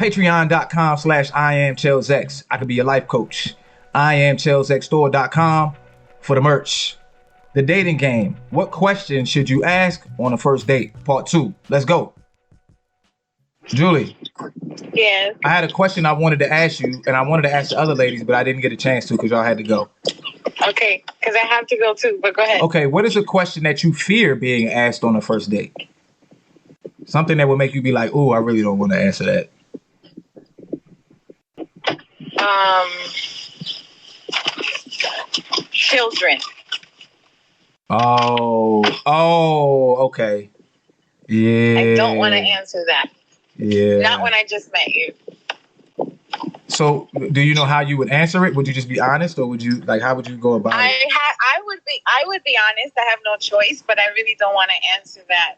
Patreon.com/IamChellsX. I could be your life coach. IamChellsXstore.com for the merch. The dating game. What question should you ask on a first date? Part 2. Let's go. Julie. Yes. I had a question I wanted to ask you, and I wanted to ask the other ladies, but I didn't get a chance to because y'all had to go. Okay, because I have to go too, but go ahead. Okay, what is a question that you fear being asked on a first date? Something that would make you be like, "Ooh, I really don't want to answer that." Children. Oh, okay. Yeah. I don't want to answer that. Yeah. Not when I just met you. So, do you know how you would answer it? Would you just be honest, or would you how would you go about it? I would be honest. I have no choice, but I really don't want to answer that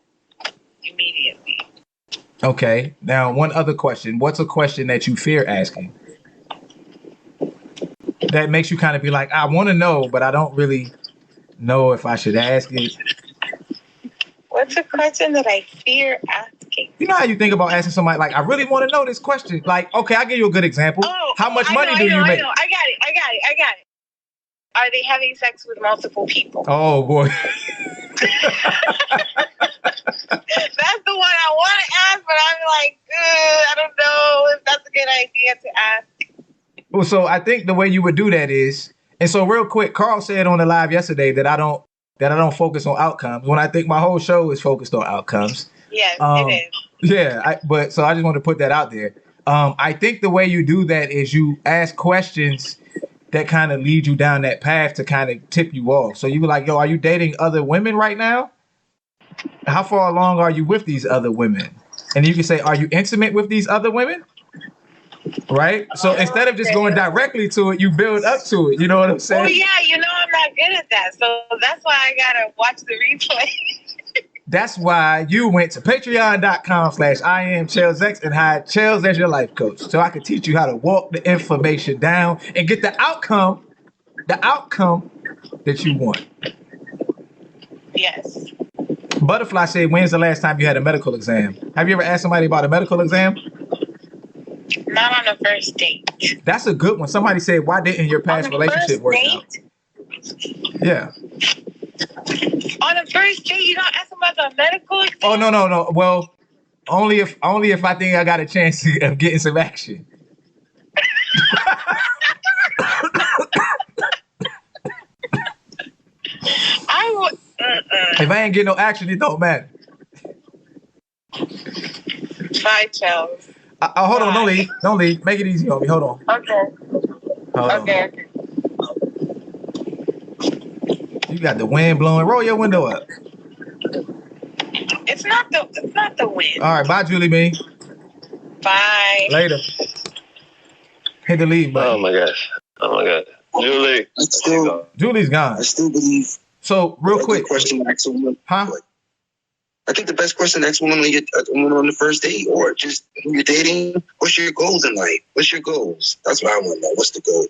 immediately. Okay. Now, one other question. What's a question that you fear asking? That makes you kind of be like, I want to know, but I don't really know if I should ask it. What's a question that I fear asking? You know how you think about asking somebody, like, I really want to know this question. Like, okay, I'll give you a good example. How much money do you make? I got it. Are they having sex with multiple people? Oh, boy. That's the one I want to ask, but I'm like, I don't know if that's a good idea to ask. Well, so I think the way you would do that is, and so real quick, Carl said on the live yesterday that I don't focus on outcomes when I think my whole show is focused on outcomes. Yes, it is. Yeah, so I just want to put that out there. I think the way you do that is you ask questions that kind of lead you down that path to kind of tip you off. So you be like, yo, are you dating other women right now? How far along are you with these other women? And you can say, are you intimate with these other women? Right? So instead of just going directly to it, you build up to it. You know what I'm saying? Oh, yeah. I'm not good at that. So that's why I got to watch the replay. That's why you went to patreon.com/IamChellsX and hired Chels as your life coach. So I could teach you how to walk the information down and get the outcome that you want. Yes. Butterfly said, when's the last time you had a medical exam? Have you ever asked somebody about a medical exam? Not on a first date. That's a good one. Somebody said, why didn't your past relationship work out? Yeah. On a first date, you don't ask about the medical exam? Oh, no. Well, only if I think I got a chance of getting some action. I would. If I ain't getting no action, it don't matter. Bye, Chels. Hold on, don't leave. Make it easy on me. Hold on. Okay. Okay. You got the wind blowing. Roll your window up. It's not the wind. All right, bye, Julie B. Bye. Later. Hit the leave button. Oh my god. Julie. Julie's gone. I still believe. So real quick. Question to ask a woman. Huh? I think the best question to ask a woman when you're on the first date or just when you're dating, what's your goals in life? What's your goals? That's what I want to know. What's the goal?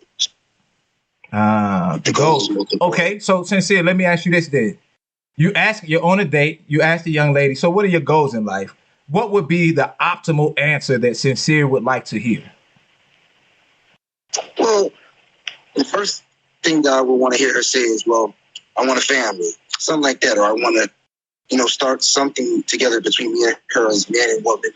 The goals. Okay, so Sincere, let me ask you this then. You're on a date, you ask the young lady, so what are your goals in life? What would be the optimal answer that Sincere would like to hear? Well, the first thing that I would want to hear her say is, well, I want a family, something like that, or I want to, start something together between me and her as man and woman.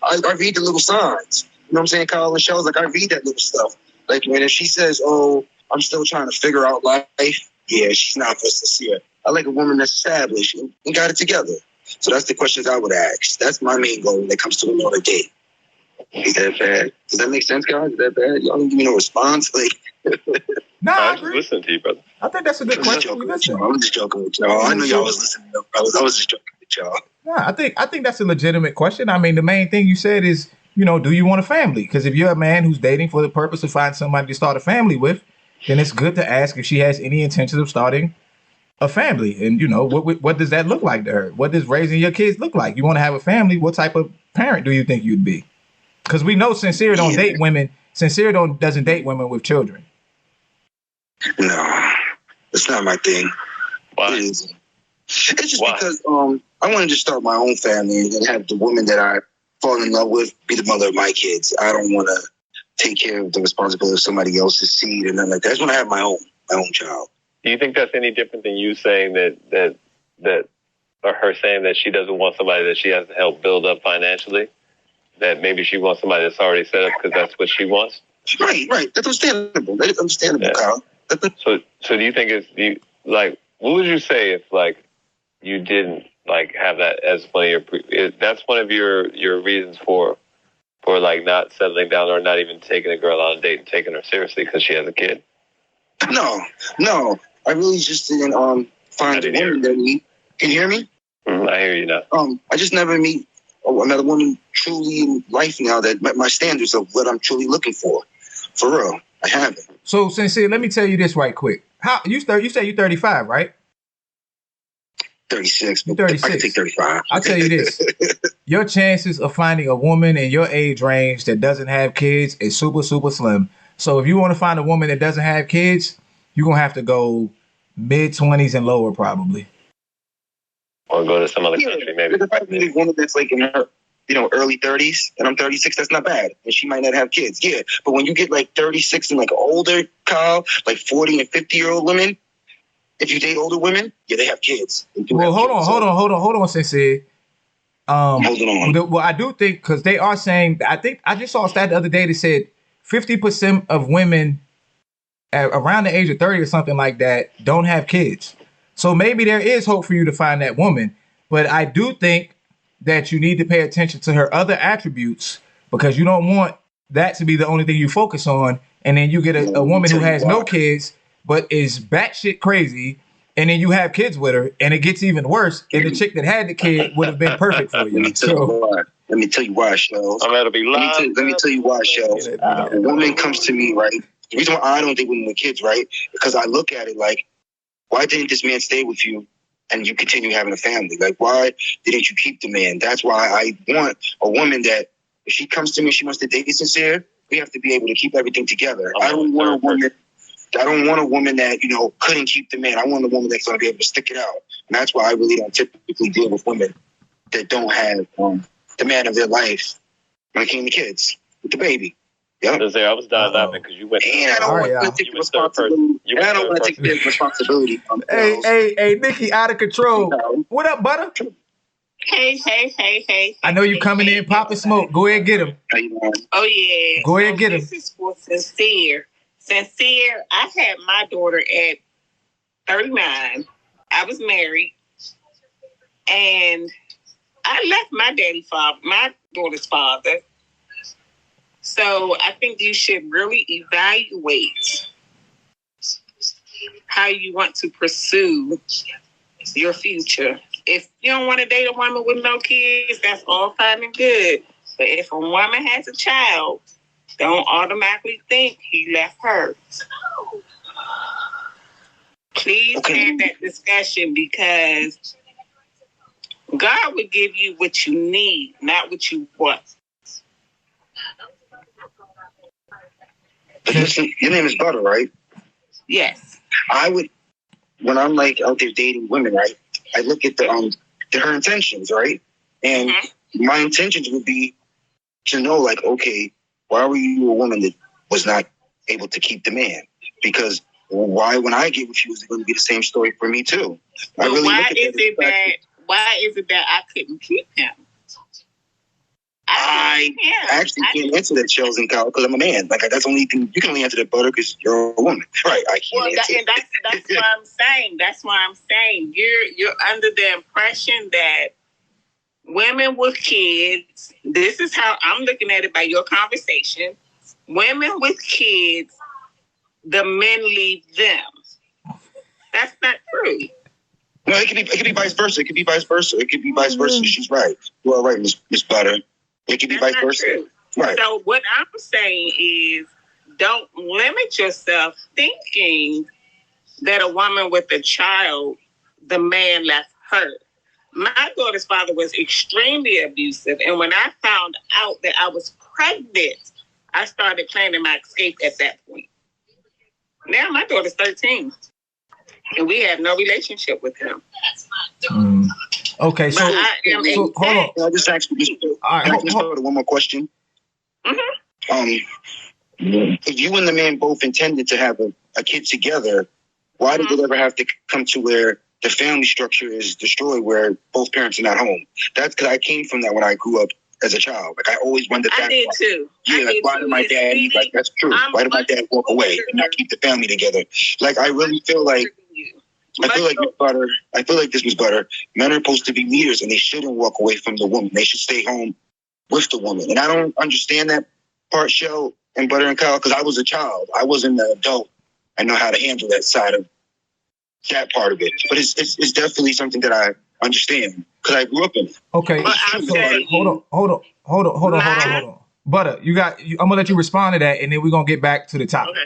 I read the little signs. You know what I'm saying, Kyle and Shell's like, I read that little stuff. Like, when if she says, oh, I'm still trying to figure out life, yeah, she's not for sincere. I like a woman that's established and got it together. So that's the questions I would ask. That's my main goal when it comes to on a date. Is that bad? Does that make sense, guys? Is that bad? Y'all don't give me no response? No, I was listening to you, brother. I think that's a good question. I was just joking with y'all. I know y'all was listening to brothers. I was just joking with y'all. Yeah, I think that's a legitimate question. I mean, the main thing you said is, do you want a family? Because if you're a man who's dating for the purpose of finding somebody to start a family with, then it's good to ask if she has any intention of starting a family. And, what does that look like to her? What does raising your kids look like? You want to have a family? What type of parent do you think you'd be? Because we know Sincere don't date women. Sincere doesn't date women with children. No, it's not my thing. Why? It's just because I want to just start my own family and have the woman that I fall in love with, be the mother of my kids. I don't want to take care of the responsibility of somebody else's seed and nothing like that. I just want to have my own child. Do you think that's any different than you saying that or her saying that she doesn't want somebody that she has to help build up financially? That maybe she wants somebody that's already set up because that's what she wants? Right. That's understandable. That is understandable, Yeah. Kyle. So do you think what would you say if like you didn't like have that as one of your that's one of your reasons for like not settling down or not even taking a girl on a date and taking her seriously because she has a kid? No. I really just didn't find a woman that meet. Can you hear me? I hear you now. I just never meet another woman truly in life now that met my standards of what I'm truly looking for. For real, I haven't. So, Sincere, let me tell you this right quick. How you say you're 35, right? 36. You're 36. I can take 35. I'll tell you this. Your chances of finding a woman in your age range that doesn't have kids is super, super slim. So if you want to find a woman that doesn't have kids, you're going to have to go mid-20s and lower probably. Or go to some other country, maybe. If I meet a woman that's like in her, early 30s, and I'm 36, that's not bad. And she might not have kids. Yeah. But when you get like 36 and like older, Kyle, like 40 and 50-year-old women, if you date older women, yeah, they have kids. Well, hold on, Sincere. Hold on. Well, I do think, because they are saying, I think I just saw a stat the other day that said 50% of women around the age of 30 or something like that don't have kids. So maybe there is hope for you to find that woman. But I do think that you need to pay attention to her other attributes, because you don't want that to be the only thing you focus on. And then you get a woman who has no kids, but is batshit crazy. And then you have kids with her, and it gets even worse. And the chick that had the kid would have been perfect for you. Let me tell you why, Shells. I'm going to be live. Let me tell you why, Shells. A woman comes to me, right? The reason why I don't date women with kids, right? Because I look at it like, why didn't this man stay with you and you continue having a family? Like, why didn't you keep the man? That's why I want a woman that, if she comes to me, she wants to date Sincere, we have to be able to keep everything together. I don't want a woman that, couldn't keep the man. I want a woman that's going to be able to stick it out. And that's why I really don't typically deal with women that don't have the man of their life when it came to kids, with the baby. Yep. I was dying laughing because you went. And I don't want to take the responsibility. And I don't want to take the responsibility. Hey, Nikki, out of control. What up, butter? Hey. I know you coming in popping smoke. Go ahead, get him. Oh, yeah. Go ahead, get him. This is for Sincere. Sincere, I had my daughter at 39. I was married. And I left my daughter's father. So I think you should really evaluate how you want to pursue your future. If you don't want to date a woman with no kids, that's all fine and good. But if a woman has a child, don't automatically think he left her. Please have that discussion, because God will give you what you need, not what you want. But listen, your name is Butter, right? Yes. I would, when I'm like out there dating women, right? I look at her intentions, right? And my intentions would be to know, like, okay, why were you a woman that was not able to keep the man? Because why, when I get with you, is it going to be the same story for me too? Well, why is it that I couldn't keep him? I actually can't answer that, Shells and Kyle, because I'm a man. Like, that's only you can only answer that, Butter, because you're a woman, right? I can't answer. And that's what I'm saying. That's why I'm saying you're under the impression that women with kids. This is how I'm looking at it by your conversation. Women with kids, the men leave them. That's not true. No, it could be vice versa. It could be vice versa. She's right. You are right, Miss Butter. It could be vice versa. True. Right. So what I'm saying is, don't limit yourself thinking that a woman with a child, the man left her. My daughter's father was extremely abusive, and when I found out that I was pregnant, I started planning my escape at that point. Now my daughter's 13, and we have no relationship with him. Okay, But so I am hold on. Can I just ask you this? All right, Can I just start with one more question? If you and the man both intended to have a kid together, why did it ever have to come to where the family structure is destroyed, where both parents are not home? That's because I came from that when I grew up as a child. Like I always wondered that. I did too. Yeah, like why did my dad? Like that's true. Why did my dad walk away and not keep the family together? Like I really feel like. I feel like Miss Butter. I feel like this was Butter. Men are supposed to be leaders, and they shouldn't walk away from the woman. They should stay home with the woman. And I don't understand that part, Shell and Butter and Kyle, because I was a child. I wasn't an adult. I know how to handle that side of that part of it. But it's definitely something that I understand because I grew up in it. Okay, so hold on. Butter, I'm gonna let you respond to that, and then we're gonna get back to the topic.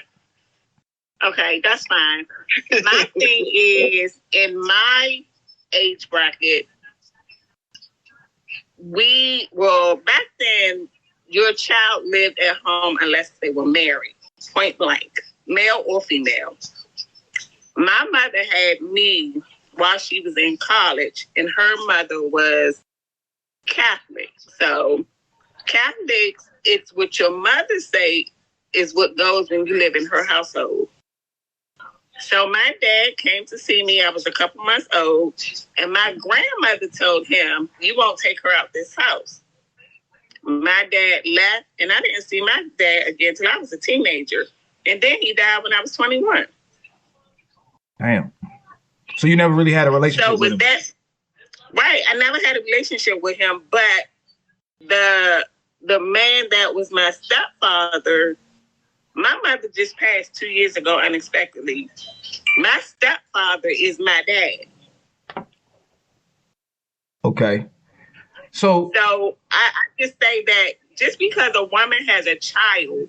Okay, that's fine. My thing is, in my age bracket, back then, your child lived at home unless they were married, point blank, male or female. My mother had me while she was in college, and her mother was Catholic. So Catholics, it's what your mother say is what goes when you live in her household. So my dad came to see me. I was a couple months old, and my grandmother told him, "You won't take her out this house." My dad left, and I didn't see my dad again until I was a teenager. And then he died when I was 21. Damn. So you never really had a relationship with him? Right. I never had a relationship with him, but the man that was my stepfather, my mother just passed 2 years ago unexpectedly. My stepfather is my dad. Okay. So I just say that just because a woman has a child,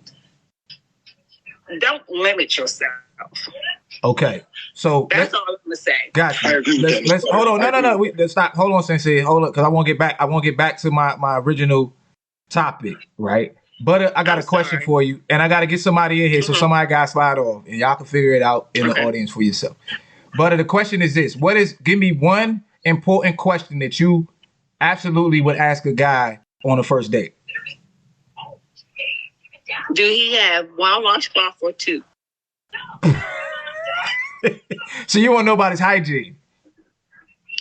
don't limit yourself. Okay. So that's all I'm gonna say. Gotcha. I agree with that. Let's hold on. No. Let's stop. Hold on, Sensei. Hold on, because I want to get back to my original topic, right? But I got a question for you, and I got to get somebody in here, so somebody got to slide off, and y'all can figure it out in the audience for yourself. But the question is this: give me one important question that you absolutely would ask a guy on a first date. Do he have one washcloth or two? So you want to know about his hygiene?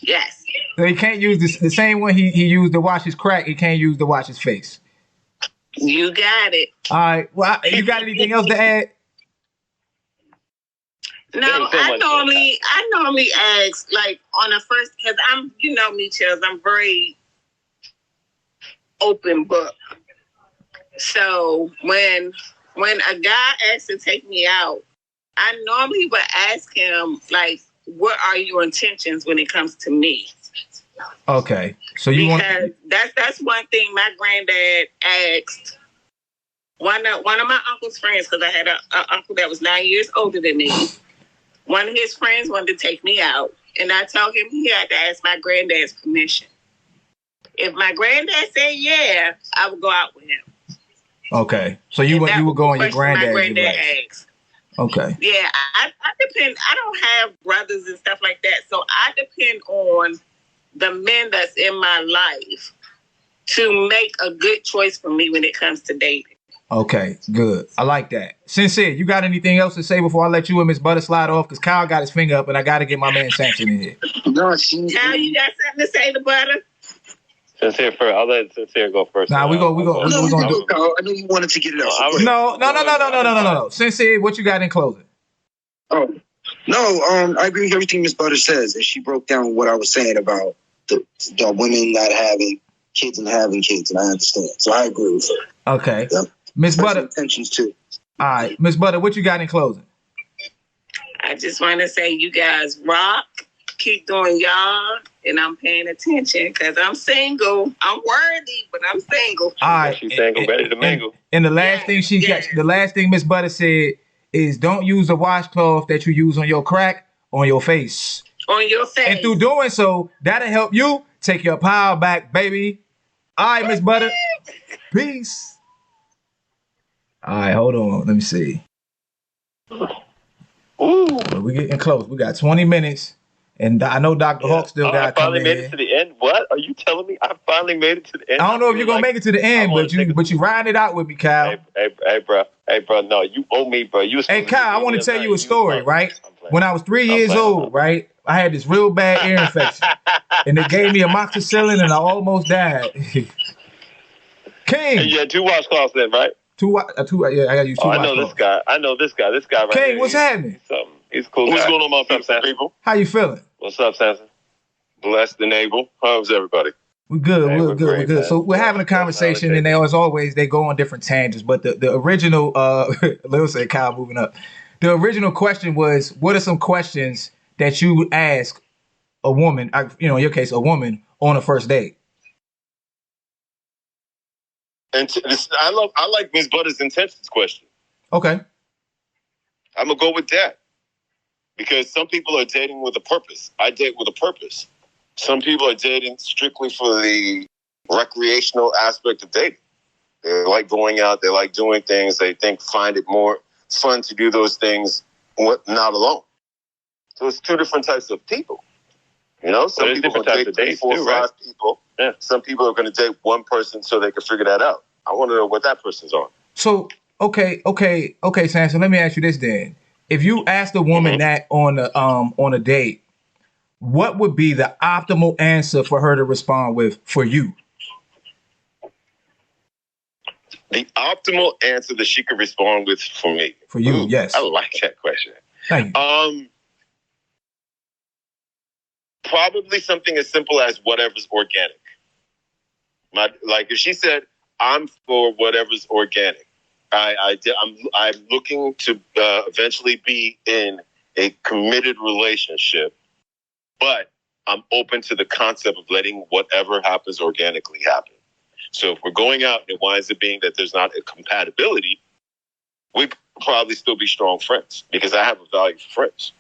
Yes. So he can't use the same one he used to wash his crack. He can't use to wash his face. You got it. All right. Well, you got anything else to add? No, I normally ask like on the first, because I'm, you know me, Chels, I'm very open book. So when a guy asks to take me out, I normally would ask him like, what are your intentions when it comes to me? Okay. So that's one thing my granddad asked one of my uncle's friends, because I had an uncle that was 9 years older than me. One of his friends wanted to take me out, and I told him he had to ask my granddad's permission. If my granddad said yeah, I would go out with him. Okay. So you would go on your granddad asked. Okay. Yeah, I depend. I don't have brothers and stuff like that, so I depend on the men that's in my life to make a good choice for me when it comes to dating. Okay, good. I like that. Sincere, you got anything else to say before I let you and Miss Butter slide off? Because Kyle got his finger up, and I got to get my man Samson in here. No, Kyle, you got something to say to Butter? Sincere first. I'll let Sincere go first. Nah, we go. I know you wanted to get it out. No. Sincere, what you got in closing? Oh, no. I agree with everything Miss Butter says, and she broke down what I was saying about the women not having kids and having kids, and I understand. So I agree with her. Okay. Yep. Miss Butter. Intentions too. All right, Miss Butter, what you got in closing? I just want to say you guys rock. Keep doing y'all, and I'm paying attention because I'm single. I'm worthy, but I'm single. All right, she's single, ready to mingle. And the last thing Miss Butter said is, don't use the washcloth that you use on your crack on your face. On your face. And through doing so, that'll help you take your power back, baby. All right, Miss Butter. Peace. All right, hold on. Let me see. Ooh. We getting close. We got 20 minutes. And I know Dr. Hawk still I got to come finally made in. it to the end. What are you telling me? I finally made it to the end. I don't know if you're gonna make it to the end, but you riding it out with me, Kyle. Hey, bro. No, you owe me, bro. Hey, Kyle, I want to tell you a story, right? When I was 3 years old, right, I had this real bad ear infection, and they gave me amoxicillin, and I almost died. King, and you had 2 washcloths then, right? Yeah, I gotta use 2 I know this guy. This guy right King, here. what's happening? He's a cool. What's going on, my beautiful people? How you feeling? What's up, Samson? Blessed and able. How's everybody? We're good. Hey, we're good. Man. So we're having a conversation, and as always, they go on different tangents. But the original, Lil said Kyle moving up. The original question was, what are some questions that you would ask a woman, in your case, a woman on a first date? And I like Ms. Butter's intentions question. Okay. I'm gonna go with that because some people are dating with a purpose. I date with a purpose. Some people are dating strictly for the recreational aspect of dating. They like going out. They like doing things. They find it more fun to do those things not alone. So it's 2 different types of people. Some people are going to date 3, 4, 5 people. Yeah. Some people are going to date one person so they can figure that out. I want to know what that person's on. So, okay, Samson, let me ask you this then. If you asked a woman that on a date, what would be the optimal answer for her to respond with for you? The optimal answer that she could respond with for me. For you, yes. I like that question. Thank you. Probably something as simple as whatever's organic. Like if she said, "I'm for whatever's organic," I'm looking to eventually be in a committed relationship, but I'm open to the concept of letting whatever happens organically happen. So if we're going out and it winds up being that there's not a compatibility, we could probably still be strong friends because I have a value for friends.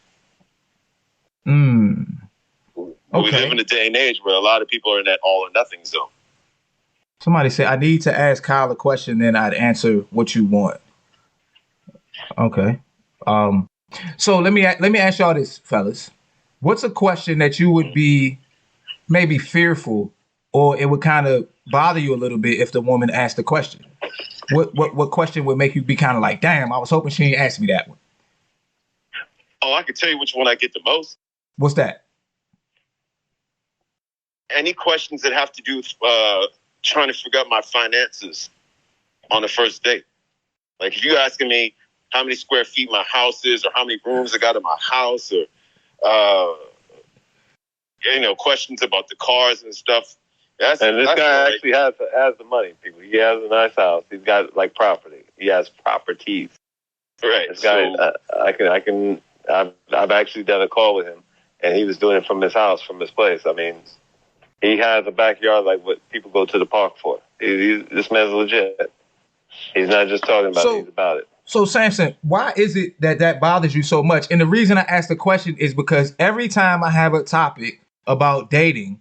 We live in a day and age where a lot of people are in that all or nothing zone. Somebody said, I need to ask Kyle a question, then I'd answer what you want. Okay. So let me ask y'all this, fellas. What's a question that you would be maybe fearful or it would kind of bother you a little bit if the woman asked the question? What question would make you be kind of like, damn, I was hoping she didn't ask me that one? Oh, I can tell you which one I get the most. What's that? Any questions that have to do with trying to figure out my finances on the first date. Like if you're asking me how many square feet my house is or how many rooms I got in my house or, questions about the cars and stuff. This guy actually has the money, people. He has a nice house. He's got like property. He has properties. Right. This guy, I've actually done a call with him and he was doing it from his house, from his place. I mean, he has a backyard like what people go to the park for. This man's legit. He's not just talking about it, he's about it. So, Samson, why is it that bothers you so much? And the reason I asked the question is because every time I have a topic about dating,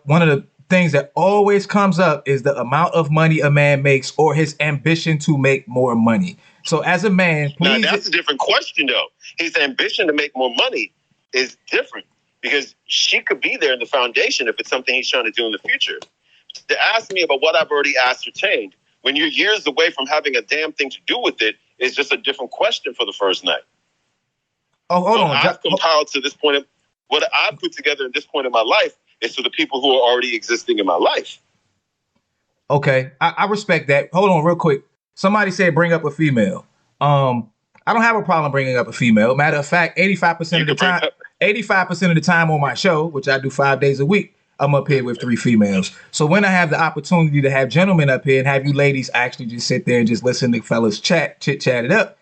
one of the things that always comes up is the amount of money a man makes or his ambition to make more money. So as a man, please. Now, that's a different question, though. His ambition to make more money is different. Because she could be there in the foundation if it's something he's trying to do in the future. To ask me about what I've already ascertained, when you're years away from having a damn thing to do with it, is just a different question for the first night. Oh, hold on. I've compiled to this point, what I've put together at this point in my life is for the people who are already existing in my life. Okay, I respect that. Hold on real quick. Somebody said bring up a female. I don't have a problem bringing up a female. Matter of fact, 85% of the time. 85% of the time on my show, which I do 5 days a week, I'm up here with 3 females. So when I have the opportunity to have gentlemen up here and have you ladies actually just sit there and just listen to fellas chit chat it up,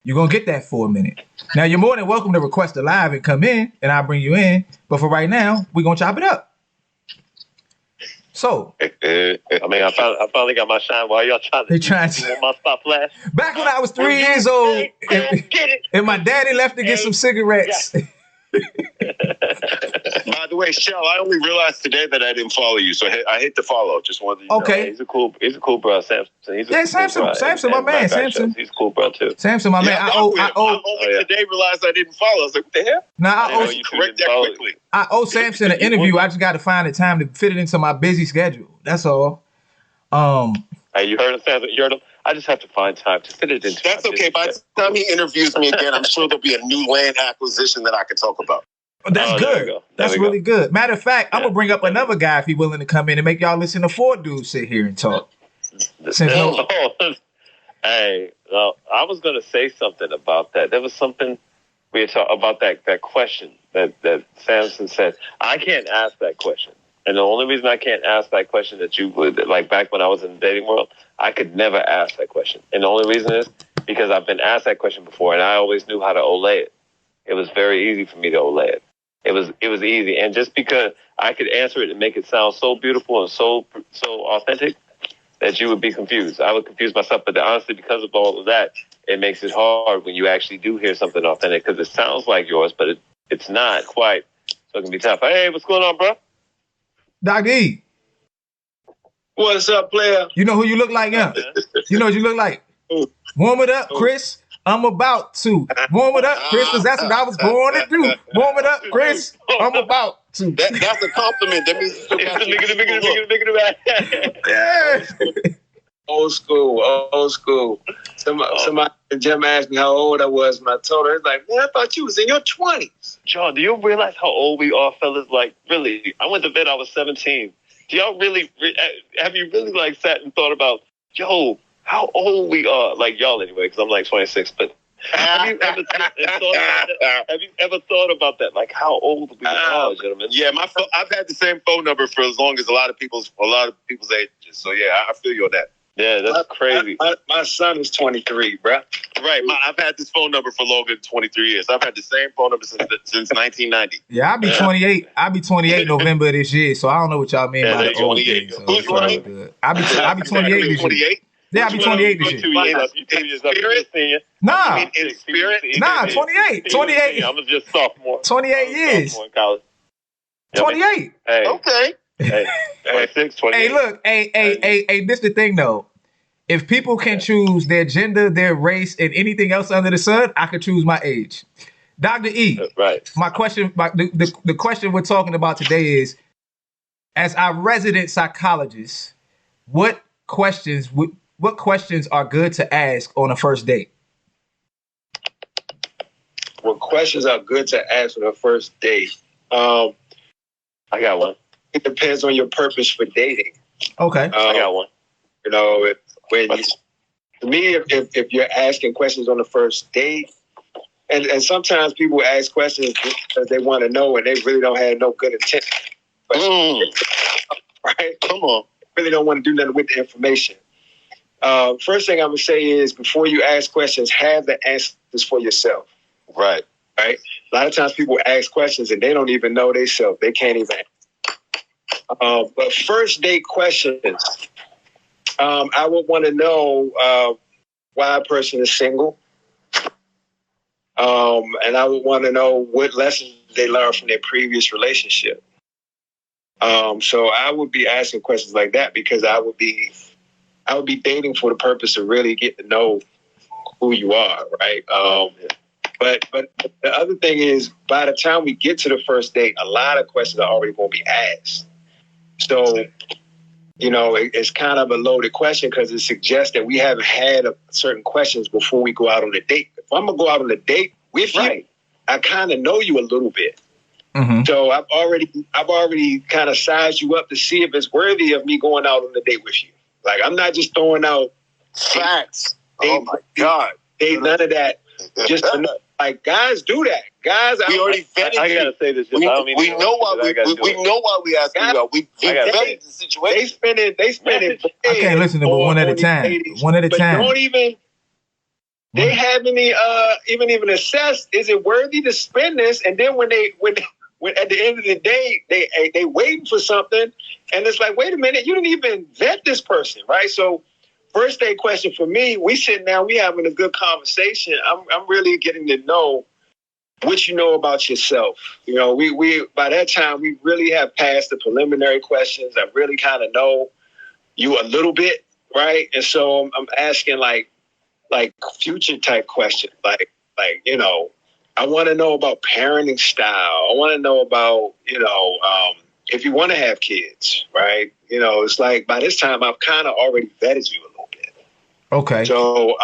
you're going to get that for a minute. Now, you're more than welcome to request a live and come in, and I'll bring you in. But for right now, we're going to chop it up. So. I finally got my shine while y'all trying to want my spot flash. Back when I was 3 years old, and my daddy left to get some cigarettes. By the way, Shell, I only realized today that I didn't follow you, so I hit the follow. Just wanted to Okay. Yeah, he's a cool bro, Samson. He's a Yeah, cool Samson, bro. Samson, And my man, matter of fact, Samson. He's a cool bro too. Samson, my man. I I only today realized I didn't follow. I was like, what the hell? now I know I you two Correct didn't that follow. quickly. owe Samson an interview. I just got to find the time to fit it into my busy schedule. That's all. Hey, you heard of Samson? You heard him? I just have to find time to fit it into. That's my okay. busy By schedule. the time he interviews me again, I'm sure there'll be a new land acquisition that I can talk about. That's Oh, there we good. go. There That's we really good. Matter of fact, I'm Yeah. gonna bring up another guy if he's willing to come in and make y'all listen to four dudes sit here and talk. Since no, Hey, well, I was gonna say something about that. There was something we had talked about that question that Samson said. I can't ask that question, and the only reason I can't ask that question that you would like back when I was in the dating world, I could never ask that question, and the only reason is because I've been asked that question before, and I always knew how to olay it. It was very easy for me to olay it. It was easy, and just because I could answer it and make it sound so beautiful and so authentic that you would be confused. I would confuse myself, but honestly, because of all of that, it makes it hard when you actually do hear something authentic because it sounds like yours, but it's not quite. So it can be tough. Hey, what's going on, bro? Doc E, What's up, player? you know who you look like, yeah? You know what you look like? Warm it up, Chris. I'm about to warm it up, Chris, because that's what I was going to do. Warm it up, Chris. I'm about to. That's a compliment. That means you still got your look. Yeah. Old school. Somebody, Jim asked me how old I was, and I told her, like, man, I thought you was in your 20s. John, do you realize how old we are, fellas? Like, really, I went to bed, I was 17. Do y'all really, have you really, like, sat and thought about, yo, how old we are? Like, y'all anyway, because I'm, like, 26, but have you ever thought about that? Have you ever thought about that? Like, how old we are, gentlemen? Yeah, I've had the same phone number for as long as a lot of people's ages. So, yeah, I feel you on that. Yeah, that's crazy. My son is 23, bro. Right. I've had this phone number for longer than 23 years. I've had the same phone number since 1990. Yeah, I'll be 28. I'll be 28 November of this year, so I don't know what y'all mean Yeah, by there the you old go. thing. So Who's it's all right? good. I'll be 28 this year. 28? Yeah, I'll be 28 this year. 2 years up. You 2 years up. You're a senior. Nah, You mean in spirit? nah, 28. 28. I'm just sophomore. 28 years. Sophomore in college. 28. Hey, Okay. hey, 26, 28. Hey, look, hey, this the thing though. If people can choose their gender, their race, and anything else under the sun, I could choose my age. Dr. E, Right. my question, the question we're talking about today is, as our resident psychologist, what questions are good to ask on a first date? What questions are good to ask on a first date? I got one. It depends on your purpose for dating. Okay. I got one. You know, to me, if you're asking questions on the first date, and sometimes people ask questions because they want to know and they really don't have no good intent. Right? Come on. Really don't want to do nothing with the information. First thing I would say is before you ask questions, have the answers for yourself. Right. A lot of times people ask questions and they don't even know themselves. They can't even. But first date questions, I would want to know why a person is single. And I would want to know what lessons they learned from their previous relationship. So I would be asking questions like that because I would be dating for the purpose of really getting to know who you are, right? But the other thing is, by the time we get to the first date, a lot of questions are already going to be asked. So, you know, it's kind of a loaded question because it suggests that we haven't had certain questions before we go out on a date. If I'm going to go out on a date with you, I kind of know you a little bit. Mm-hmm. So I've already kind of sized you up to see if it's worthy of me going out on a date with you. Like, I'm not just throwing out facts. Oh my God. None of that. Just like guys do that. Guys, we already vetted. I gotta say this. We know why we ask you out. We vetted the situation. They spend it. I can't listen to it one at a time. One at a time. Don't even. They haven't even assessed, is it worthy to spend this? And then when at the end of the day they waiting for something, and it's like, wait a minute, you didn't even vet this person, right? So first date question for me, we sitting down, we having a good conversation. I'm really getting to know what you know about yourself. You know, we by that time we really have passed the preliminary questions. I really kind of know you a little bit, right? And so I'm asking like future type questions, like you know, I want to know about parenting style. I want to know about, you know, if you want to have kids, right? You know, it's like by this time I've kind of already vetted you a little bit. Okay. So,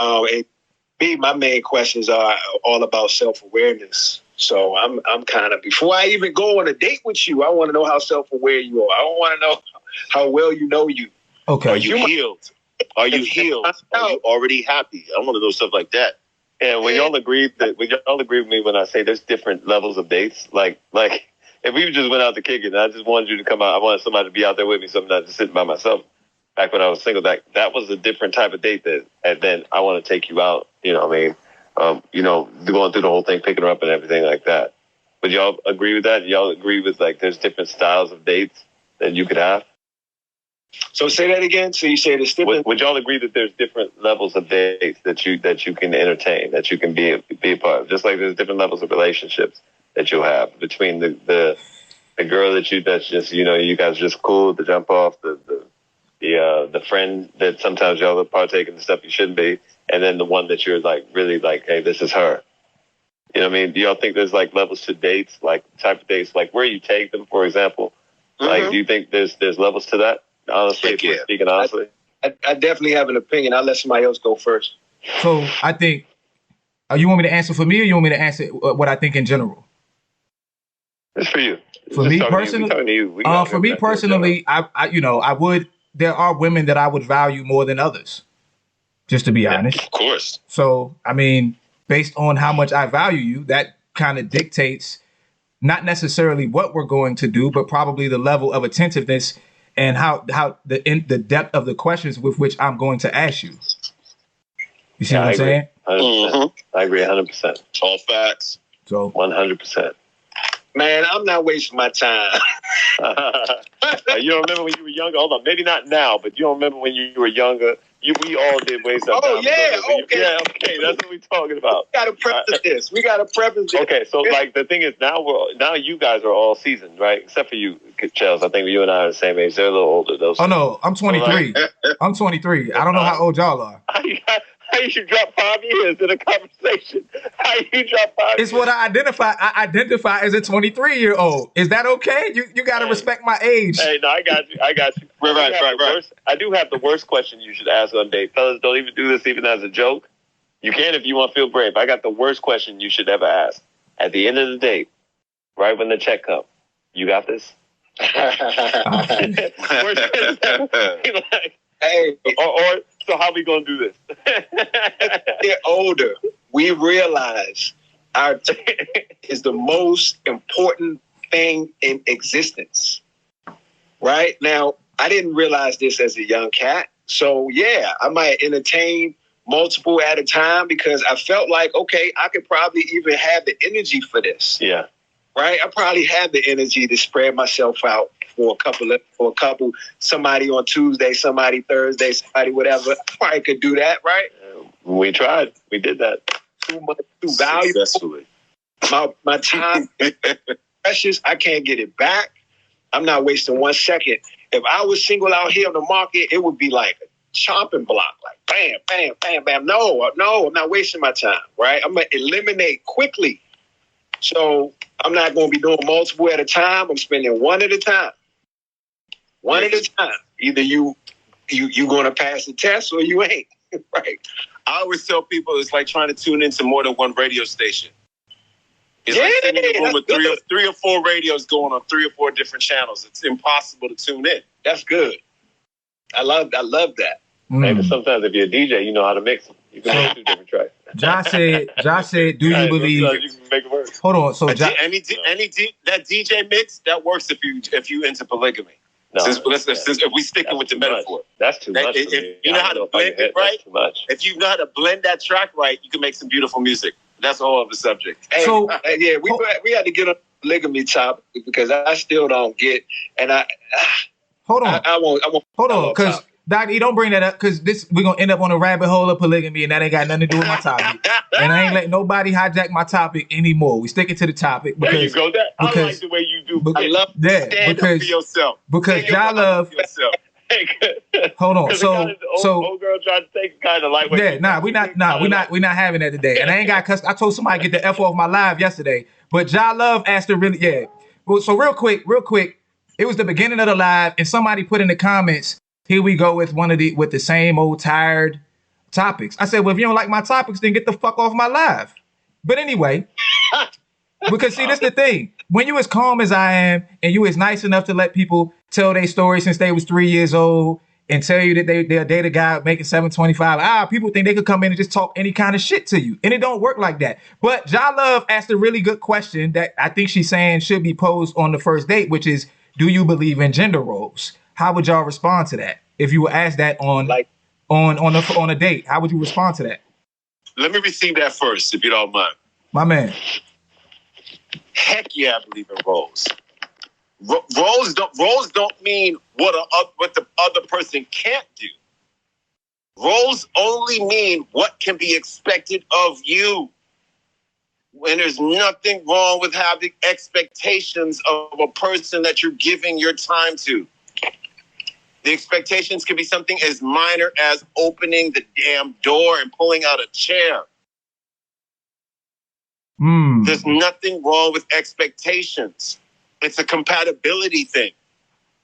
my main questions are all about self-awareness. So I'm kind of, before I even go on a date with you, I want to know how self-aware you are. I want to know how well you know you. Okay. Are you healed? Are you healed? Are you already happy? I want to know stuff like that. And when y'all agree with me when I say there's different levels of dates, like if we just went out to kick it and I just wanted you to come out, I wanted somebody to be out there with me, so I'm not just sitting by myself. Back when I was single, that was a different type of date and then I want to take you out, you know what I mean? You know, going through the whole thing, picking her up and everything like that. Would y'all agree with that? Y'all agree with like there's different styles of dates that you could have? So say that again. So you say there's different. Would y'all agree that there's different levels of dates that you can entertain, that you can be a part of? Just like there's different levels of relationships that you'll have between the girl that's just, you know, you guys are just cool to jump off, the friend that sometimes y'all partake in the stuff you shouldn't be, and then the one that you're like really like, hey, this is her. You know what I mean? Do y'all think there's like levels to dates, like type of dates, like where you take them, for example? Like, do you think there's levels to that? Honestly, if we're speaking honestly, I definitely have an opinion. I'll let somebody else go first. So I think, you want me to answer for me, or you want me to answer what I think in general? it's for you. For me personally, I would. There are women that I would value more than others. Just to be honest. Of course. So I mean, based on how much I value you, that kind of dictates not necessarily what we're going to do, but probably the level of attentiveness and how the depth of the questions with which I'm going to ask you. You see what I'm saying? 100%. I agree 100%. All facts. So 100%. Man, I'm not wasting my time. You don't remember when you were younger? Hold on, maybe not now, but you don't remember when you were younger? We all did waste our time. Oh, yeah, okay. Yeah, okay, that's what we're talking about. We got to preface this. Okay, so like the thing is now you guys are all seasoned, right? Except for you, Chels. I think you and I are the same age. They're a little older, though. Oh, no, I'm 23. I'm 23. I don't know how old y'all are. How you drop 5 years in a conversation? How you drop 5 years? It's what I identify. I identify as a 23-year-old. Is that okay? You got to respect my age. Hey, no, I got you. Right. I do have the worst question you should ask on date. Fellas, don't even do this even as a joke. You can if you want to feel brave. I got the worst question you should ever ask. At the end of the date, right when the check comes, you got this? Worst question. Hey, or so how we gonna do this? get older, we realize our time is the most important thing in existence. Right now, I didn't realize this as a young cat. So yeah, I might entertain multiple at a time because I felt like, okay, I could probably even have the energy for this. Yeah. Right? I probably have the energy to spread myself out for a couple, somebody on Tuesday, somebody Thursday, somebody whatever. I probably could do that, right? We tried. We did that. Too valuable. Successfully. My time is precious. I can't get it back. I'm not wasting 1 second. If I was single out here on the market, it would be like a chopping block, like bam, bam, bam, bam. No, I'm not wasting my time, right? I'm going to eliminate quickly. So I'm not going to be doing multiple at a time. I'm spending one at a time. One at a time. Either you going to pass the test or you ain't, right? I always tell people it's like trying to tune into more than one radio station. It's like sitting in a room with three or four radios going on 3 or 4 different channels. It's impossible to tune in. That's good. I love that. Maybe sometimes if you're a DJ, you know how to mix them. You can make 2 different tracks. Josh said, do you believe? You can make it work. Hold on. So that DJ mix that works if you into polygamy. No, since if we sticking with the metaphor, that's too much. If you know how to blend it right, if you know how to blend that track right, you can make some beautiful music. That's a whole other subject. Hey, so yeah, we had to get on the polygamy topic because I still don't get, and I hold on. I won't. Hold on, because Dr. E, don't bring that up because we're gonna end up on a rabbit hole of polygamy, and that ain't got nothing to do with my topic. And I ain't letting nobody hijack my topic anymore. We sticking to the topic There you because go. I like the way you do. I love yeah, stand up for yourself. because Stand your y'all ground love. for yourself. Hold on, Because so old girl tried to take kind of lightweight. yeah, we're not having that today. And I ain't got cuss. I told somebody to get the F off my live yesterday, but Ja Love asked her really, yeah. Well, so real quick, it was the beginning of the live, and somebody put in the comments, here we go with with the same old tired topics. I said, well, if you don't like my topics, then get the fuck off my live. But anyway, because see, this the thing. When you as calm as I am, and you as nice enough to let people tell their story since they was 3 years old, and tell you that they'll date a guy making $725, people think they could come in and just talk any kind of shit to you. And it don't work like that. But Ja Love asked a really good question that I think she's saying should be posed on the first date, which is, do you believe in gender roles? How would y'all respond to that? If you were asked that on a date, how would you respond to that? Let me receive that first, if you don't mind. My man. Heck yeah, I believe in roles. Roles don't mean what the other person can't do. Roles only mean what can be expected of you. And there's nothing wrong with having expectations of a person that you're giving your time to. The expectations can be something as minor as opening the damn door and pulling out a chair. There's nothing wrong with expectations. It's a compatibility thing.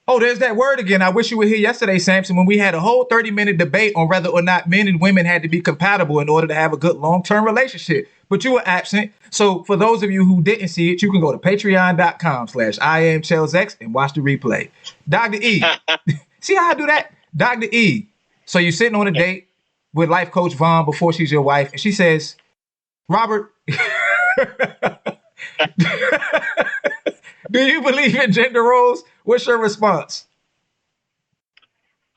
Oh, there's that word again. I wish you were here yesterday, Samson, when we had a whole 30-minute debate on whether or not men and women had to be compatible in order to have a good long-term relationship. But you were absent. So for those of you who didn't see it, you can go to patreon.com/IamChellsX and watch the replay. Dr. E, see how I do that? Dr. E, so you're sitting on a date with life coach Vaughn before she's your wife, and she says, Robert, do you believe in gender roles? What's your response?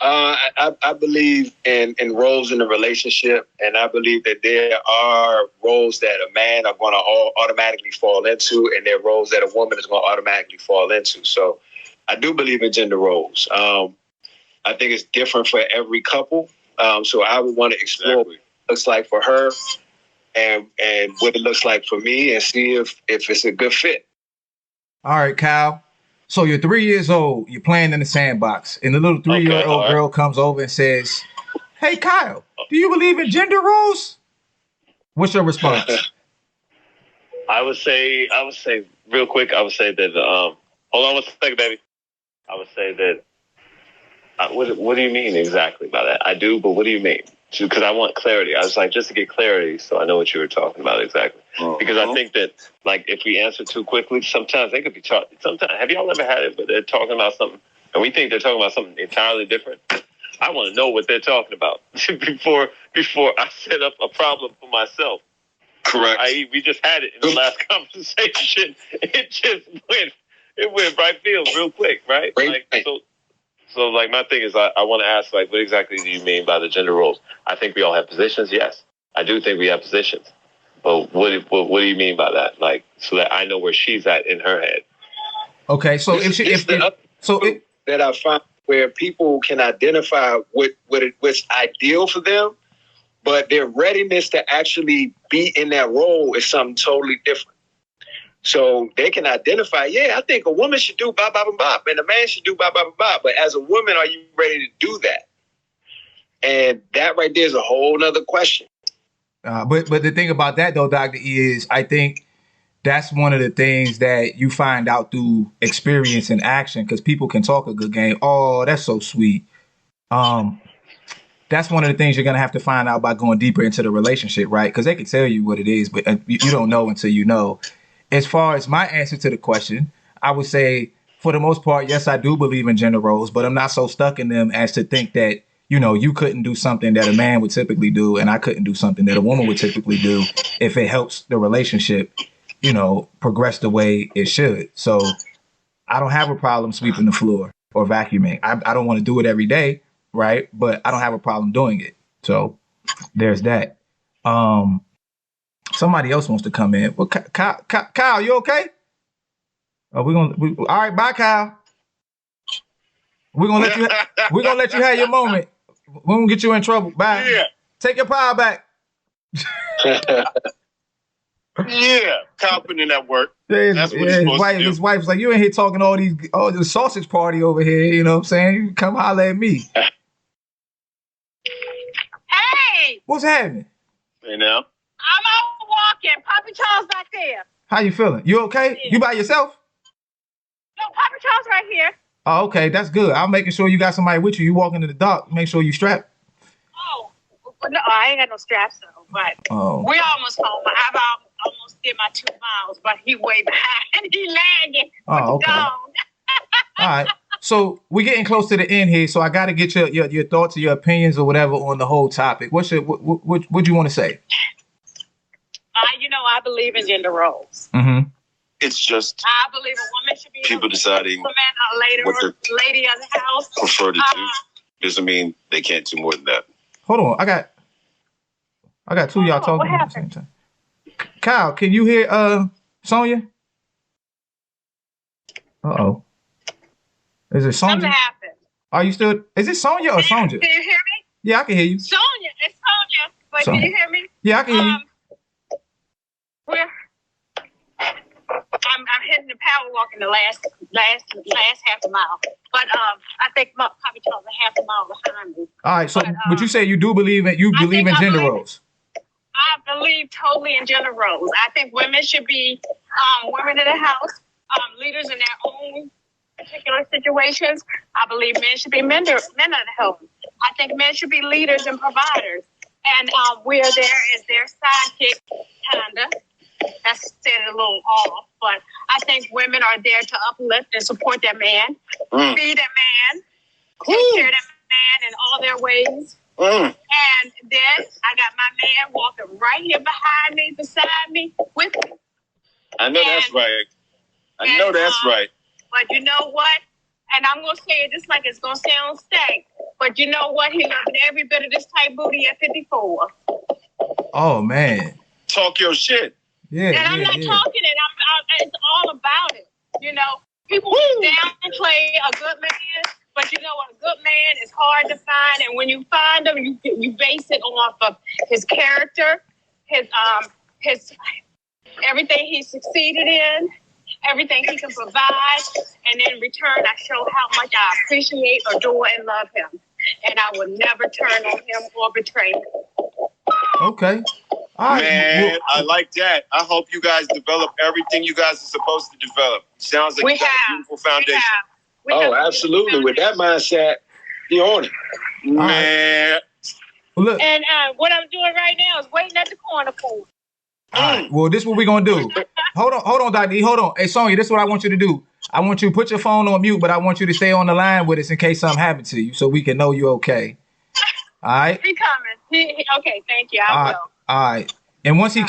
I believe in roles in a relationship, and I believe that there are roles that a man are going to automatically fall into, and there are roles that a woman is going to automatically fall into. So I do believe in gender roles. I think it's different for every couple. So I would want to explore what it looks like for her and what it looks like for me, and see if it's a good fit. All right, Kyle. So you're 3 years old, you're playing in the sandbox, and the little 3-year-old girl comes over and says, hey, Kyle, do you believe in gender roles? What's your response? I would say real quick, I would say that, hold on one second, baby. I would say that, what do you mean exactly by that? I do, but what do you mean? Because I want clarity. I was like, just to get clarity so I know what you were talking about exactly. Because I think that, like, if we answer too quickly, sometimes they could be talking. Sometimes, have y'all ever had it, but they're talking about something, and we think they're talking about something entirely different? I want to know what they're talking about before I set up a problem for myself. Correct. We just had it in the last conversation. It went right field real quick, right? So like, my thing is, I want to ask, like, what exactly do you mean by the gender roles? I think we all have positions. Yes, I do think we have positions. But what do you mean by that? Like, so that I know where she's at in her head. Okay, so that I find where people can identify what's ideal for them, but their readiness to actually be in that role is something totally different. So they can identify, I think a woman should do bop, bop, and bop, and a man should do bop, bop, and bop. But as a woman, are you ready to do that? And that right there is a whole nother question. But the thing about that, though, Dr. E, is I think that's one of the things that you find out through experience and action, because people can talk a good game. Oh, that's so sweet. That's one of the things you're going to have to find out by going deeper into the relationship, right? Because they can tell you what it is, but you don't know until you know. As far as my answer to the question, I would say, for the most part, yes, I do believe in gender roles, but I'm not so stuck in them as to think that, you couldn't do something that a man would typically do, and I couldn't do something that a woman would typically do if it helps the relationship, progress the way it should. So I don't have a problem sweeping the floor or vacuuming. I don't want to do it every day, right? But I don't have a problem doing it. So there's that. Somebody else wants to come in. Well, Kyle, you okay? All right, bye, Kyle. We're gonna let you have your moment. We won't get you in trouble. Bye. Yeah. Take your power back. Yeah. Confident at work. Yeah, That's what he's supposed to do. his wife's like, you in here talking all the sausage party over here. You know what I'm saying? You come holler at me. Hey, What's happening? You know? I'm out walking. Poppy Charles back there. How you feeling? You okay? Yeah. You by yourself? No, Poppy Charles right here. Oh, okay. That's good. I'm making sure you got somebody with you. You walking in the dark. Make sure you strapped. Oh, no, I ain't got no straps though. But Oh. we almost home. I've almost did my 2 miles, but he way behind. He lagging. Oh, okay. Down. All right. So we're getting close to the end here. So I got to get your thoughts or your opinions or whatever on the whole topic. What do you want to say? I believe in gender roles. Mm-hmm. It's just I believe a woman should be people deciding woman, a lady of the house. prefer to do. Doesn't mean they can't do more than that. Hold on. I got two of y'all talking at the same time. Kyle, can you hear Sonya? Uh-oh. Is it Sonya? Something happened. Are you still? Is it Sonya or Sonja? Can you hear me? Yeah, I can hear you. Sonya. It's Sonya. But Sonya. can you hear me? Yeah, I can hear you. I'm hitting the power walk in the last half a mile. But I think Poppy Charles a half a mile behind me. All right, so but you say you believe in gender roles. I believe totally in gender roles. I think women should be women in the house, leaders in their own particular situations. I believe men should be men of the home. I think men should be leaders and providers. And we're there as their sidekick, kinda. That's said a little off, but I think women are there to uplift and support their man, be their man, take care of their man in all their ways. And then I got my man walking right here behind me, beside me, with me. I know that's right. I know that's right. But you know what? And I'm going to say it just like it's going to sound stank. But you know what? He loved every bit of this tight booty at 54. Oh, man. Talk your shit. Yeah, and I'm not talking it. It's all about it. People downplay a good man, but a good man is hard to find. And when you find him, you base it off of his character, his everything he succeeded in, everything he can provide, and in return, I show how much I appreciate, adore, and love him. And I will never turn on him or betray him. Okay. All right. Man, I like that. I hope you guys develop everything you guys are supposed to develop. Sounds like you got a beautiful foundation. Oh, absolutely. With that mindset, you own it. Man. Right. Look. And what I'm doing right now is waiting at the corner for him. All right. Well, this is what we're going to do. Hold on, Dr. E. Hold on. Hey, Sonya, this is what I want you to do. I want you to put your phone on mute, but I want you to stay on the line with us in case something happens to you so we can know you're okay. All right? He coming. Okay, thank you. I will. All right. And once he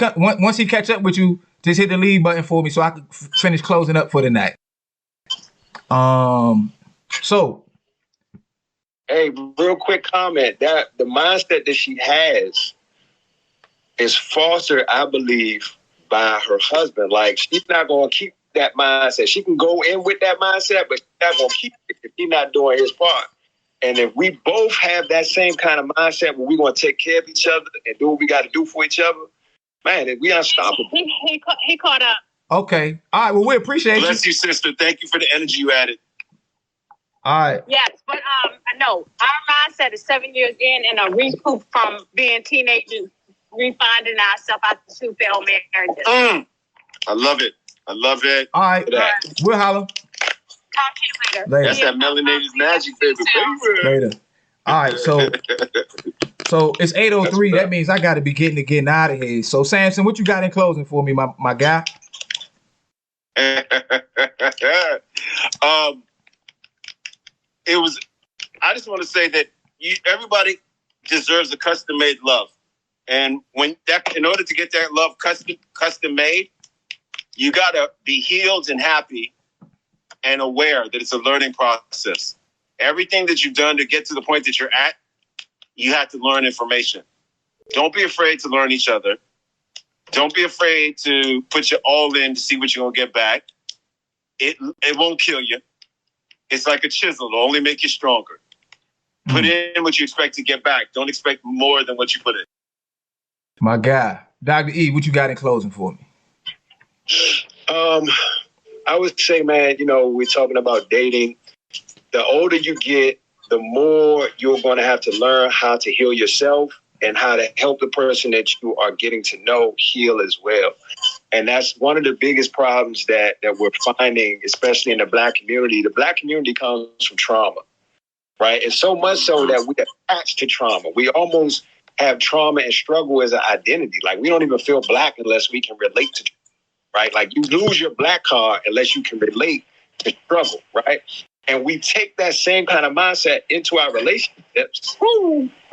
catch up with you, just hit the leave button for me so I can finish closing up for the night. So. Hey, real quick comment. That the mindset that she has is fostered, I believe, by her husband. Like, she's not going to keep that mindset. She can go in with that mindset, but she's not going to keep it if he's not doing his part. And if we both have that same kind of mindset where we're going to take care of each other and do what we got to do for each other, man, we unstoppable. He caught up. Okay. All right. Well, we appreciate Bless you, sister. Thank you for the energy you added. All right. Yes, but I know our mindset is 7 years in and a recoup from being teenagers, refinding ourselves after 2 failed marriages. I love it. I love it. All right. We'll holler. Talk to you Later. That's that melanated magic, baby. Later. All right. So it's 8:03. That means I got to be getting out of here. So Samson, what you got in closing for me, my guy? I just want to say that everybody deserves a custom-made love. And in order to get that love custom-made, you got to be healed and happy and aware that it's a learning process. Everything that you've done to get to the point that you're at, you have to learn information. Don't be afraid to learn each other. Don't be afraid to put your all in to see what you're going to get back. It won't kill you. It's like a chisel. It'll only make you stronger. Put in what you expect to get back. Don't expect more than what you put in. My guy. Dr. E, what you got in closing for me? I would say, man, we're talking about dating. The older you get, the more you're going to have to learn how to heal yourself and how to help the person that you are getting to know heal as well. And that's one of the biggest problems that we're finding, especially in the Black community. The Black community comes from trauma, right? And so much so that we attach to trauma. We almost have trauma and struggle as an identity. Like, we don't even feel Black unless we can relate to, right? Like, you lose your Black card unless you can relate to struggle, right? And we take that same kind of mindset into our relationships.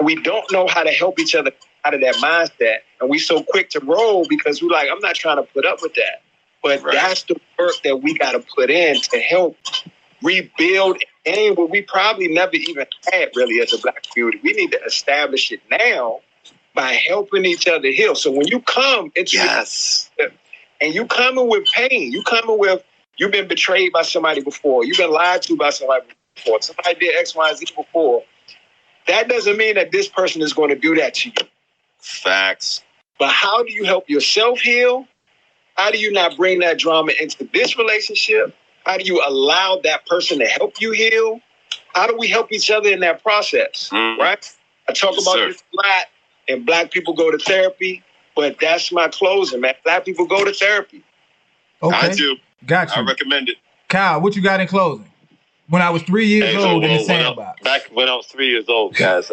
We don't know how to help each other out of that mindset. And we so quick to roll because we're like, I'm not trying to put up with that. But that's the work that we got to put in to help rebuild and what we probably never even had really as a Black community. We need to establish it now by helping each other heal. So when you come into and you coming with pain, you coming with, you've been betrayed by somebody before, you've been lied to by somebody before, somebody did X, Y, Z before, that doesn't mean that this person is going to do that to you. Facts. But how do you help yourself heal? How do you not bring that drama into this relationship? How do you allow that person to help you heal? How do we help each other in that process, right? I talk about this a lot, and Black people go to therapy, but that's my closing, man. Black people go to therapy. Okay. I do. Got you. I recommend it. Kyle, what you got in closing? When I was 3 years old in the sandbox. Back when I was 3 years old, guys.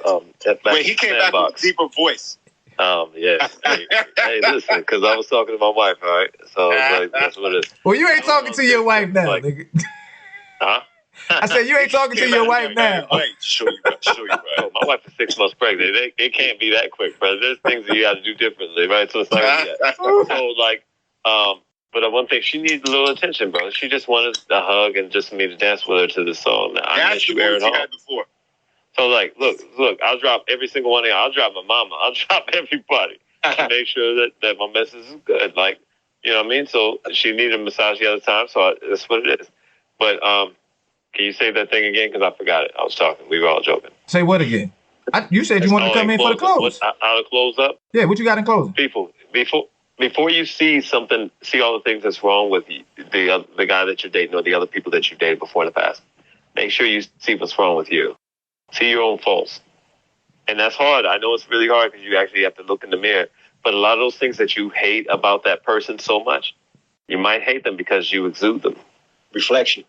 Wait, he came back with a deeper voice. Yeah. Hey, listen, because I was talking to my wife, all right? So like, that's what it is. Well, you ain't talking to your wife now, nigga. Huh? I said you ain't talking to your wife now. Wait, show you right. Oh, my wife is 6 months pregnant. It can't be that quick, brother. There's things that you got to do differently, right? So it's not gonna be that. So like, but one thing, she needs a little attention, bro. She just wanted a hug and just me to dance with her to the song. I miss you, Aaron Hall. Had before. So like, look, I'll drop every single one of y'all. I'll drop my mama. I'll drop everybody to make sure that my message is good. Like, you know what I mean? So she needed a massage the other time, so that's what it is. But can you say that thing again? Because I forgot it. I was talking. We were all joking. Say what again? You said you wanted to come in for the close. How to close up? Yeah, what you got in closing? People, before you see something, see all the things that's wrong with the guy that you're dating or the other people that you've dated before in the past, make sure you see what's wrong with you. See your own faults. And that's hard. I know it's really hard because you actually have to look in the mirror. But a lot of those things that you hate about that person so much, you might hate them because you exude them. Reflection.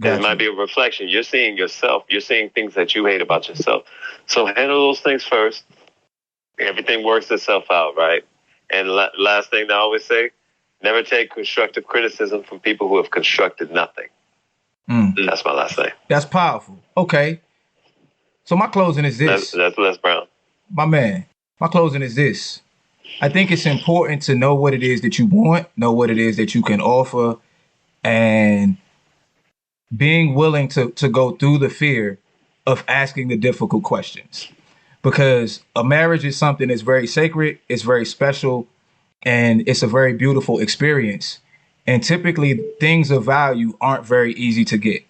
It might be a reflection. You're seeing yourself. You're seeing things that you hate about yourself. So handle those things first. Everything works itself out, right? And last thing I always say, never take constructive criticism from people who have constructed nothing. That's my last thing. That's powerful. Okay. So my closing is this. That's Les Brown. My man, my closing is this. I think it's important to know what it is that you want, know what it is that you can offer, and being willing to go through the fear of asking the difficult questions. Because a marriage is something that's very sacred, it's very special, and it's a very beautiful experience. And typically things of value aren't very easy to get.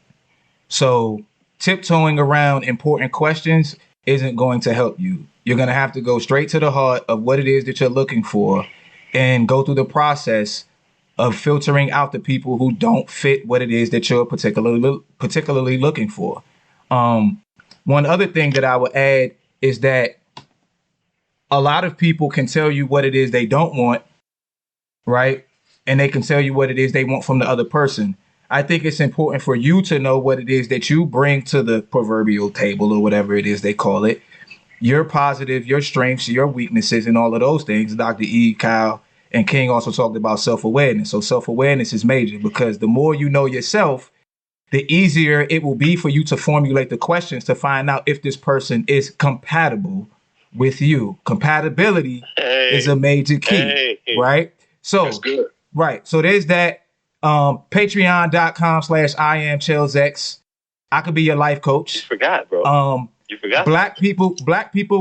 So tiptoeing around important questions isn't going to help you. You're going to have to go straight to the heart of what it is that you're looking for and go through the process of filtering out the people who don't fit what it is that you're particularly looking for. One other thing that I would add is that a lot of people can tell you what it is they don't want, right? And they can tell you what it is they want from the other person. I think it's important for you to know what it is that you bring to the proverbial table or whatever it is they call it. Your positive, your strengths, your weaknesses, and all of those things. Dr. E, Kyle, and King also talked about self-awareness. So self-awareness is major because the more you know yourself, the easier it will be for you to formulate the questions to find out if this person is compatible with you. Compatibility is a major key, right? So that's good. Right. So there's that. Patreon.com/IamChellsX. I could be your life coach. You forgot, bro. You forgot. Black people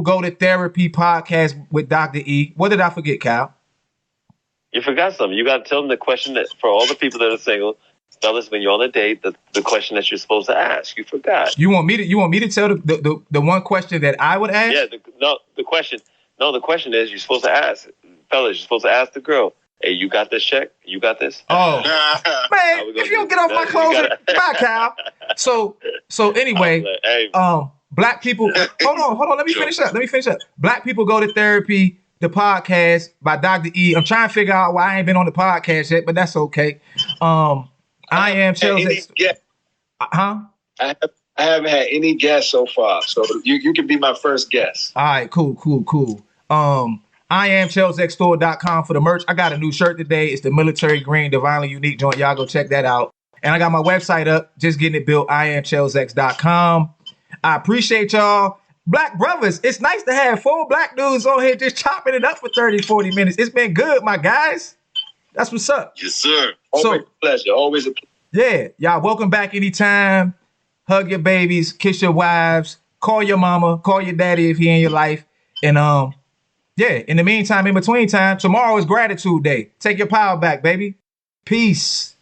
go to therapy podcast with Dr. E. What did I forget, Kyle? You forgot something. You got to tell them the question that for all the people that are single, fellas, when you're on a date, the question that you're supposed to ask. You forgot. You want me to tell the one question that I would ask? Yeah, the question is you're supposed to ask, fellas, you're supposed to ask the girl, hey, you got this check? You got this? Oh, man, if you don't get off my clothes, bye, Cal. So anyway, hey, black people, hold on, let me finish up. Black people go to therapy, the podcast by Dr. E. I'm trying to figure out why I ain't been on the podcast yet, but that's okay. I am Chelsea. Huh? I haven't had any guests so far, so you can be my first guest. All right, cool. I am ChelsXstore.com for the merch. I got a new shirt today. It's the military green, divinely unique joint. Y'all go check that out. And I got my website up, just getting it built. IamChelsX.com. I appreciate y'all. Black brothers, it's nice to have 4 black dudes on here just chopping it up for 30, 40 minutes. It's been good, my guys. That's what's up. Yes, sir. Always a pleasure. Always a pleasure. Yeah, y'all welcome back anytime. Hug your babies, kiss your wives, call your mama, call your daddy if he in your life. And yeah, in the meantime, in between time, tomorrow is gratitude day. Take your power back, baby. Peace.